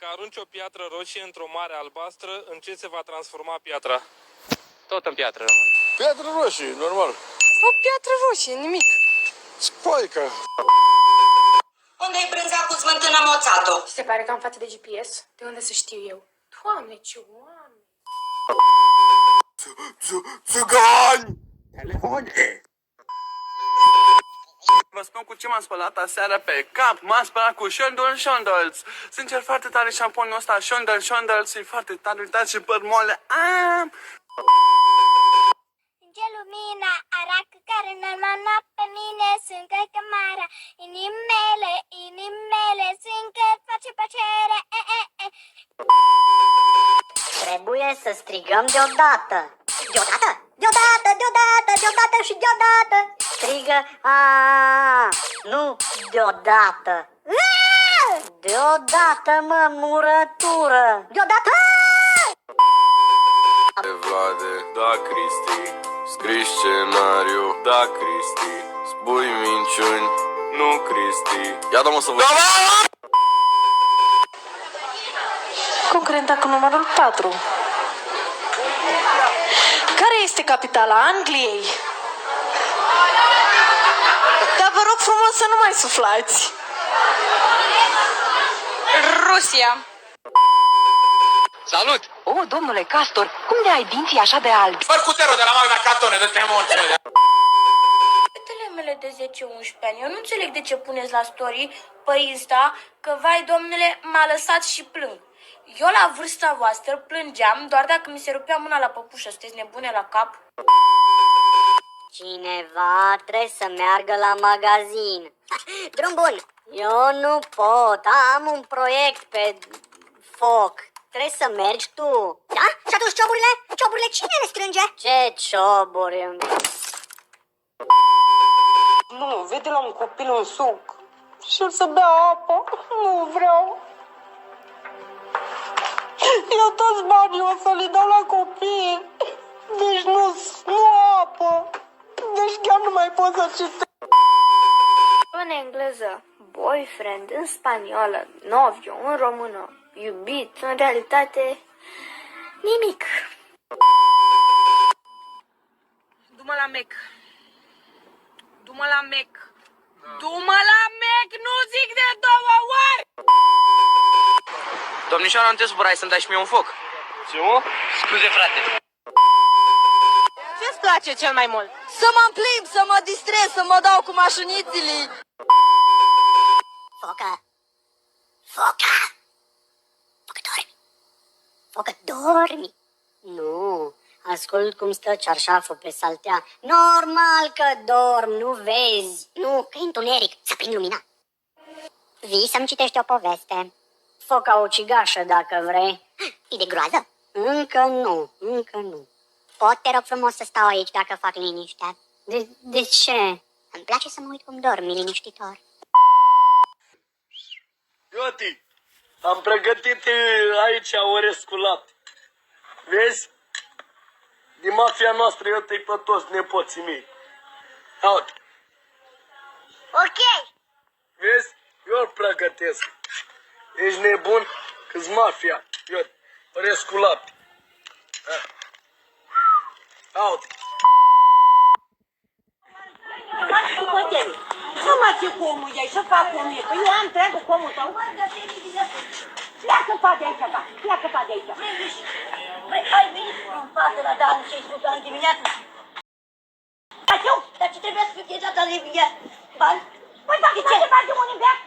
Dacă arunci o piatră roșie într-o mare albastră, în ce se va transforma piatra? Tot în piatră rămân. Piatră roșie, normal. O piatră roșie, nimic. Spoică. Unde-i brânza cu smântână moțato? Se pare că am față de GPS. De unde să știu eu? Doamne, ce oameni! Țigani! Telefone! Vă spun cu ce m-am spălat aseară pe cap. M-am spălat cu Shondels. Sincer, foarte tare șamponul ăsta, Shondels, e foarte tare, uitați și păr moale. Ce lumina aracă care n-ar pe mine, sunt că cămara. Inimele, sunt că face plăcere. Trebuie să strigăm deodată. Deodată și deodată. Strigă, nu deodată. Deodată, mă, murătură. Deodată! Vlade, da, Cristi. Scrii scenariu, da, Cristi. Spui minciuni, nu, Cristi. Ia dă-mă să văd. Concurenta cu numărul 4. Care este capitala Angliei? Dar vă rog frumos să nu mai suflați. Rusia. Salut! O, domnule Castor, cum de ai dinții așa de albi? Fă cuterul de la Magna Cartone, dă-te morțe! Fetele mele de 10-11 ani, eu nu înțeleg de ce puneți la story pe Insta că, vai domnule, m-a lăsat și plâng. Eu la vârsta voastră plângeam doar dacă mi se rupea mâna la păpușă. Sunteți nebune la cap? Cineva trebuie să meargă la magazin. Drum bun. Eu nu pot, am un proiect pe foc. Trebuie să mergi tu. Da? Și atunci cioburile? Cioburile cine le strânge? Ce cioburi? Nu, vede la un copil un suc și o să bea apă. Nu vreau. Eu toți banii o să le dau la copil. Deci nu apă. Deci chiar nu mai pot să citesc. În engleză, boyfriend, în spaniolă, novio, în română, iubit, în realitate, nimic. Du-mă la Mac. Du-mă la Mac. Du-mă la Mac, nu zic de 2 ori! Domnișoara, nu te supărai să-mi dai și mie un foc. Ce, mă? Scuze, frate. Ce-ți place cel mai mult? Să mă plimb, să mă distrez, să mă dau cu mașinițele. Focă. Focă. Focă dormi. Focă dormi. Nu. Ascult cum stă cearșaful pe saltea. Normal că dorm, nu vezi. Nu, că e întuneric. Să prind lumina. Vii să-mi citești o poveste. Fă ca o cigașă dacă vrei. E de groază? Încă nu. Pot, te rog frumos să stau aici dacă fac liniște. De ce? Îmi place să mă uit cum dormi liniștitor. Ioti, am pregătit aici orez cu lapte. Vezi? Din mafia noastră, eu te-i pe toți nepoții mei. Uite. Ok. Vezi? Eu îl pregătesc. Ești nebun? Că-s mafia. Eu orez cu lapte. Uite. Nu mă ce comul ei, să fac comul ei, că eu am întregul comul tău. Pleacă-pa de aici, da, pleacă-pa de aici. Băi, ai venit în față la Dan și-ai spus în dimineață? Dar ce Dar ce trebuia să fiu deja de bani? Păi dacă ce faci de un invers,